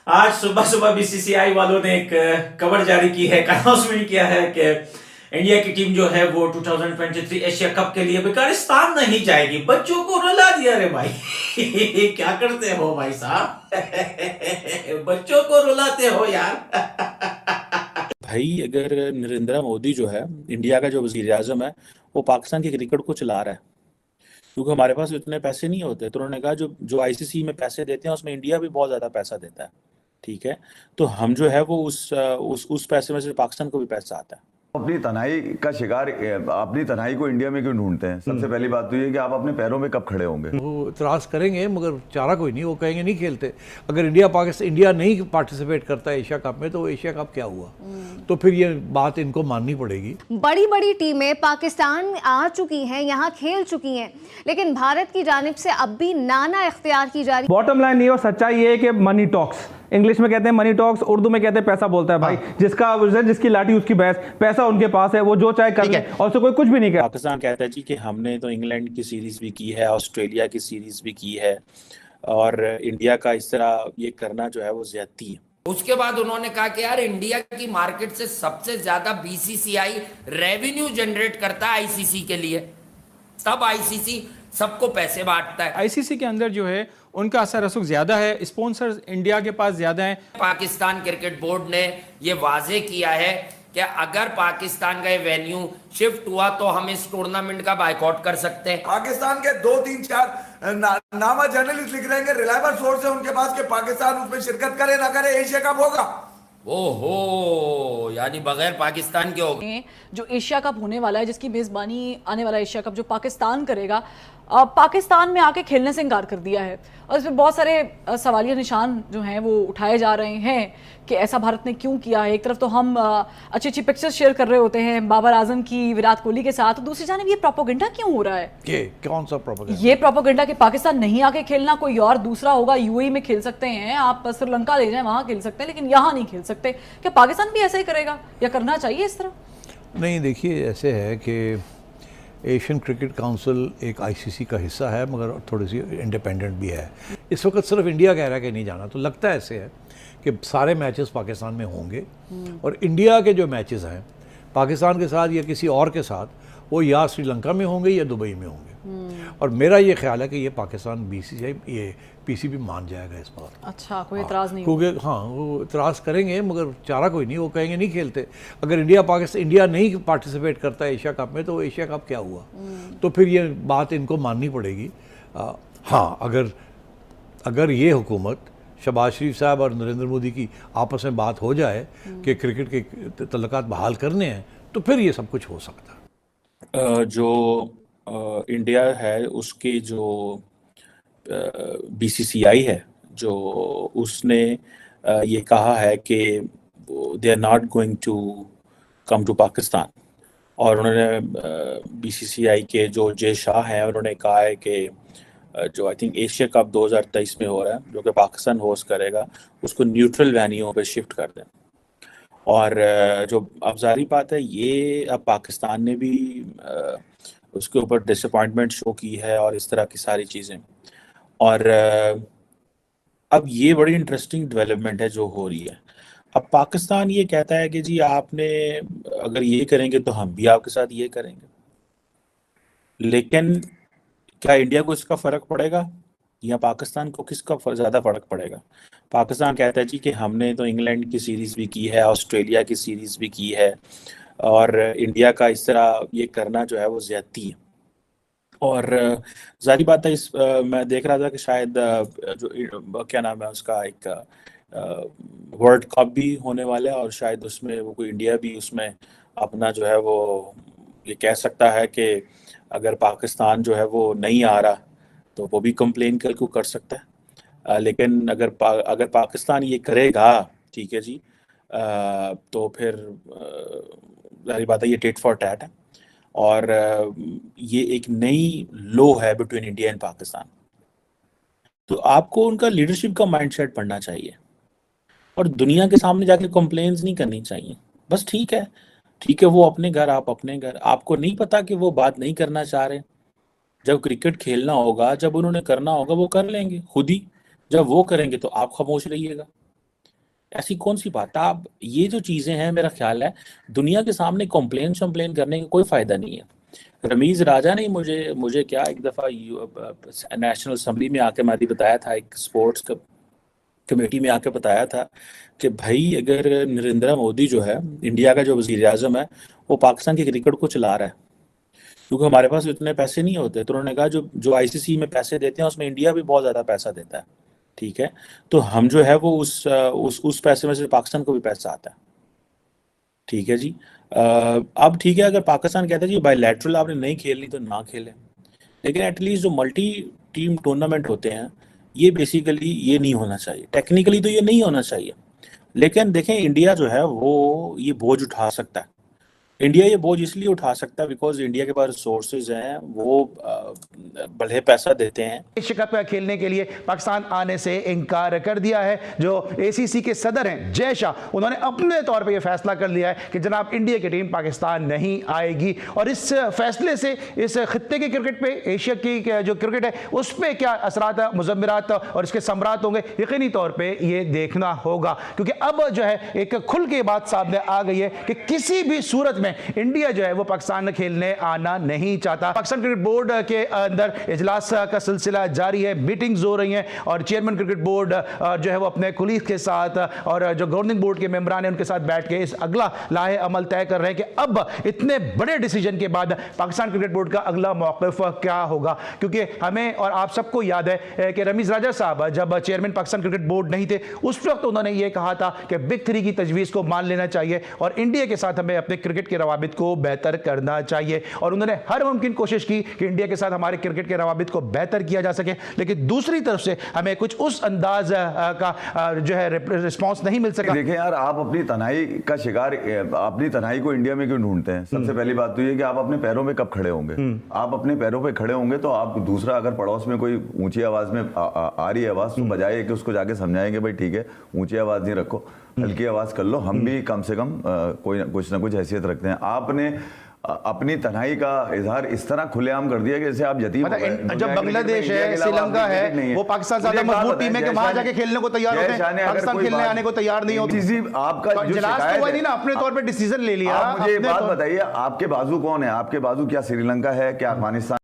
आज सुबह सुबह बीसीसीआई वालों ने एक खबर जारी की है, अनाउंसमेंट किया है कि इंडिया की टीम जो है वो 2023 एशिया कप के लिए बेकारिस्तान नहीं जाएगी। बच्चों को रुला दिया रे भाई। क्या करते हो भाई साहब? बच्चों को रुलाते हो यार। भाई अगर नरेंद्र मोदी जो है इंडिया का जो वजीर आजम है वो पाकिस्तान की क्रिकेट को चला रहा है, क्योंकि हमारे पास इतने पैसे नहीं होते, तो उन्होंने कहा जो जो आईसीसी में पैसे देते हैं उसमें इंडिया भी बहुत ज्यादा पैसा देता है। ठीक है, तो हम जो है वो उस पैसे में से पाकिस्तान को भी पैसा आता है। अपनी तन्हाई का शिकार अपनी तन्हाई को इंडिया में क्यों ढूंढते हैं? सबसे पहली बात तो ये कि आप अपने पैरों में कब खड़े होंगे। वो इतराज करेंगे मगर चारा कोई नहीं, वो कहेंगे नहीं खेलते। अगर इंडिया नहीं पार्टिसिपेट करता है एशिया कप में तो एशिया कप क्या हुआ? तो फिर ये बात इनको माननी पड़ेगी। बड़ी बड़ी टीमें पाकिस्तान आ चुकी हैं, यहाँ खेल चुकी हैं, लेकिन भारत की जानिब से अब भी नाना इख्तियार की जा रही। बॉटम लाइन ये और सच्चाई ये है कि मनी टॉक्स, इंग्लिश में कहते हैं मनी टॉक्स, उर्दू में कहते हैं पैसा बोलता है भाई। जिसकी लाठी उसकी भैंस, पैसा उनके पास है, वो जो चाहे कर ले और उससे कोई कुछ भी नहीं कर। पाकिस्तान कहता है जी कि हमने तो इंग्लैंड की सीरीज भी की है, ऑस्ट्रेलिया की सीरीज भी की है, और इंडिया का इस तरह ये करना जो है वो ज्यादती है। उसके बाद उन्होंने कहा कि यार इंडिया की मार्केट से सबसे ज्यादा बीसीसीआई रेवेन्यू जनरेट करता है आईसीसी के लिए, तब आईसीसी सबको पैसे बांटता है। आईसीसी के अंदर जो है उनका असर रसूख ज्यादा है, स्पॉन्सर्स इंडिया के पास ज्यादा हैं। पाकिस्तान क्रिकेट बोर्ड ने ये वाजे किया है कि अगर पाकिस्तान का वेन्यू शिफ्ट हुआ तो हम इस टूर्नामेंट का बायकॉट कर सकते हैं। पाकिस्तान के 2-3-4 नामा जर्नलिस्ट लिख रहे हैं, रिलायबल सोर्स है उनके पास कि पाकिस्तान उसमें शिरकत करे ना करे एशिया कप होगा। ओहो, यानी बगैर पाकिस्तान के होगा। जो एशिया कप होने वाला है, जिसकी मेजबानी आने वाला एशिया कप जो पाकिस्तान करेगा, पाकिस्तान में आके खेलने से इनकार कर दिया है। और इसमें बहुत सारे सवालिया निशान जो हैं वो उठाए जा रहे हैं कि ऐसा भारत ने क्यों किया है। एक तरफ तो हम अच्छी अच्छी पिक्चर्स शेयर कर रहे होते हैं बाबर आजम की विराट कोहली के साथ, दूसरी जानिब ये प्रोपोगेंडा क्यों हो रहा है? कौन सा प्रोपोगेंडा? ये प्रोपोगेंडा कि पाकिस्तान नहीं आके खेलना, कोई और दूसरा होगा, यूएई में खेल सकते हैं, आप श्रीलंका ले जाएं वहां खेल सकते हैं, लेकिन यहाँ नहीं खेल सकते। क्या पाकिस्तान भी ऐसा ही करेगा या करना चाहिए इस तरह? नहीं, देखिए ऐसे है कि एशियन क्रिकेट काउंसिल एक आईसीसी का हिस्सा है मगर थोड़ी सी इंडिपेंडेंट भी है। इस वक्त सिर्फ इंडिया कह रहा है कि नहीं जाना, तो लगता है ऐसे है कि सारे मैचेस पाकिस्तान में होंगे और इंडिया के जो मैचेस हैं पाकिस्तान के साथ या किसी और के साथ, वो या श्रीलंका में होंगे या दुबई में होंगे। और मेरा ये ख्याल है कि ये पाकिस्तान बीसीसीआई ये पीसीबी मान जाएगा इस बार। अच्छा, कोई इतराज़ नहीं क्योंकि हाँ, वो इतराज़ करेंगे मगर चारा कोई नहीं, वो कहेंगे नहीं खेलते। अगर इंडिया नहीं पार्टिसिपेट करता है एशिया कप में तो एशिया कप क्या हुआ? तो फिर ये बात इनको माननी पड़ेगी। हाँ, अगर ये हुकूमत शहबाज शरीफ साहब और नरेंद्र मोदी की आपस में बात हो जाए कि क्रिकेट के तल्लुकात बहाल करने हैं तो फिर ये सब कुछ हो सकता है। जो इंडिया है उसके जो बीसीसीआई है, जो उसने ये कहा है कि they are not going to come to Pakistan, और उन्होंने बीसीसीआई के जो जय शाह हैं उन्होंने कहा है कि जो आई थिंक एशिया कप 2023 में हो रहा है जो कि पाकिस्तान होस्ट करेगा, उसको न्यूट्रल वेन्यू पे शिफ्ट कर दें। और जो अब जारी बात है, ये अब पाकिस्तान ने भी उसके ऊपर डिसअपॉइंटमेंट शो की है और इस तरह की सारी चीज़ें। और अब ये बड़ी इंटरेस्टिंग डेवलपमेंट है जो हो रही है। अब पाकिस्तान ये कहता है कि जी आपने अगर ये करेंगे तो हम भी आपके साथ ये करेंगे, लेकिन क्या इंडिया को इसका फ़र्क पड़ेगा या पाकिस्तान को किसका ज़्यादा फ़र्क पड़ेगा? पाकिस्तान कहता है जी कि हमने तो इंग्लैंड की सीरीज़ भी की है, ऑस्ट्रेलिया की सीरीज़ भी की है, और इंडिया का इस तरह ये करना जो है वो ज़्यादती है। और जारी बात है, मैं देख रहा था कि शायद जो क्या नाम है उसका, एक वर्ल्ड कप भी होने वाला है, और शायद उसमें वो कोई इंडिया भी उसमें अपना जो है वो ये कह सकता है कि अगर पाकिस्तान जो है वो नहीं आ रहा तो वो भी कंप्लेन कर सकता है। लेकिन अगर पाकिस्तान ये करेगा, ठीक है जी, तो फिर जारी बात है ये टेट फॉर टैट है, और ये एक नई लो है बिटवीन इंडिया एंड पाकिस्तान। तो आपको उनका लीडरशिप का माइंडसेट पढ़ना चाहिए और दुनिया के सामने जाके कंप्लेन्स नहीं करनी चाहिए। बस ठीक है, वो अपने घर, आप अपने घर। आपको नहीं पता कि वो बात नहीं करना चाह रहे। जब क्रिकेट खेलना होगा, जब उन्होंने करना होगा वो कर लेंगे खुद ही। जब वो करेंगे तो आप खामोश रहिएगा। ऐसी कौन सी बात है? आप ये जो चीजें हैं, मेरा ख्याल है दुनिया के सामने कंप्लेन करने का कोई फायदा नहीं है। रमीज राजा ने मुझे क्या एक दफा नेशनल असेंबली में आके मैंने बताया था, एक स्पोर्ट्स कमेटी में आके बताया था कि भाई अगर नरेंद्र मोदी जो है, इंडिया का जो वजीर आजम है, वो पाकिस्तान की क्रिकेट को चला रहा है क्योंकि हमारे पास इतने पैसे नहीं होते, तो उन्होंने कहा जो आईसीसी में पैसे देते हैं उसमें इंडिया भी बहुत ज़्यादा पैसा देता है, ठीक है, तो हम जो है वो उस पैसे में से पाकिस्तान को भी पैसा आता है, ठीक है जी। अब ठीक है, अगर पाकिस्तान कहता है जी बायलैटरल आपने नहीं खेलनी तो ना खेले, लेकिन एटलीस्ट जो मल्टी टीम टूर्नामेंट होते हैं ये बेसिकली ये नहीं होना चाहिए, टेक्निकली तो ये नहीं होना चाहिए, लेकिन देखें इंडिया जो है वो ये बोझ उठा सकता है। इंडिया ये बोझ इसलिए उठा सकता है बिकॉज इंडिया के पास रिसोर्सेज हैं, वो भले पैसा देते हैं। एशिया कप खेलने के लिए पाकिस्तान आने से इनकार कर दिया है। जो एसीसी के सदर हैं जय शाह, उन्होंने अपने तौर पे ये फैसला कर लिया है कि जनाब इंडिया की टीम पाकिस्तान नहीं आएगी, और इस फैसले से इस खित्ते की क्रिकेट पे, एशिया की जो क्रिकेट है उस पर क्या असरात, मुजम्मरात और इसके सम्राट होंगे, यकीनी तौर पर ये देखना होगा, क्योंकि अब जो है एक खुल के बात सामने आ गई है कि किसी भी सूरत में इंडिया जो है वो पाकिस्तान में खेलने आना नहीं चाहता। पाकिस्तान क्रिकेट बोर्ड के अंदर इजलास का सिलसिला जारी है, मीटिंग्स हो रही हैं, और चेयरमैन क्रिकेट बोर्ड जो है वो अपने कुलीग के साथ और जो गवर्निंग बोर्ड के मेंबरान हैं उनके साथ बैठ के इस अगला लाहे अमल तय कर रहे हैं कि अब इतने बड़े डिसीजन के बाद पाकिस्तान क्रिकेट बोर्ड का अगला मौक़िफ़ क्या होगा। क्योंकि हमें और आप सबको याद है कि रमीज राजा साहब जब चेयरमैन पाकिस्तान क्रिकेट बोर्ड नहीं थे, उस वक्त उन्होंने ये कहा था कि बिग थ्री की तजवीज़ को मान लेना चाहिए और इंडिया के साथ हमें अपने क्रिकेट के रवाबित को बेहतर करना चाहिए, और उन्होंने हर मुमकिन कोशिश की कि इंडिया के साथ हमारे क्रिकेट के रवाबित को बेहतर किया जा सके, लेकिन दूसरी तरफ से हमें कुछ उस अंदाज का जो है रिस्पांस नहीं मिल सका। देखिए यार, आप अपनी तन्हाई का शिकार, अपनी तन्हाई को इंडिया में क्यों ढूंढते हैं? सबसे पहली बात तो ये कि आप अपने पैरों पे कब खड़े होंगे। आप अपने पैरों पे खड़े होंगे तो आप, दूसरा अगर पड़ोस में कोई ऊंची आवाज में आ रही है आवाज, तो बजाय कि उसको जाके समझाएंगे भाई ठीक है ऊंची आवाज नहीं रखो, हल्की आवाज कर लो, हम भी कम से कम कुछ ना कुछ हैसियत रखते हैं। आपने अपनी तन्हाई का इजहार इस तरह खुलेआम कर दिया कि जैसे आप यतीम हो गए। जब बांग्लादेश है, श्रीलंका है, वो पाकिस्तान से ज्यादा मजबूत टीम है कि वहां जाके खेलने को तैयार होते हैं, पाकिस्तान खेलने आने को तैयार नहीं होती। आपका जो शिकायत है ना, अपने तौर पे डिसीजन ले लिया। मुझे बात बताइए, आपके बाजू कौन है? आपके बाजू क्या श्रीलंका है, क्या अफगानिस्तान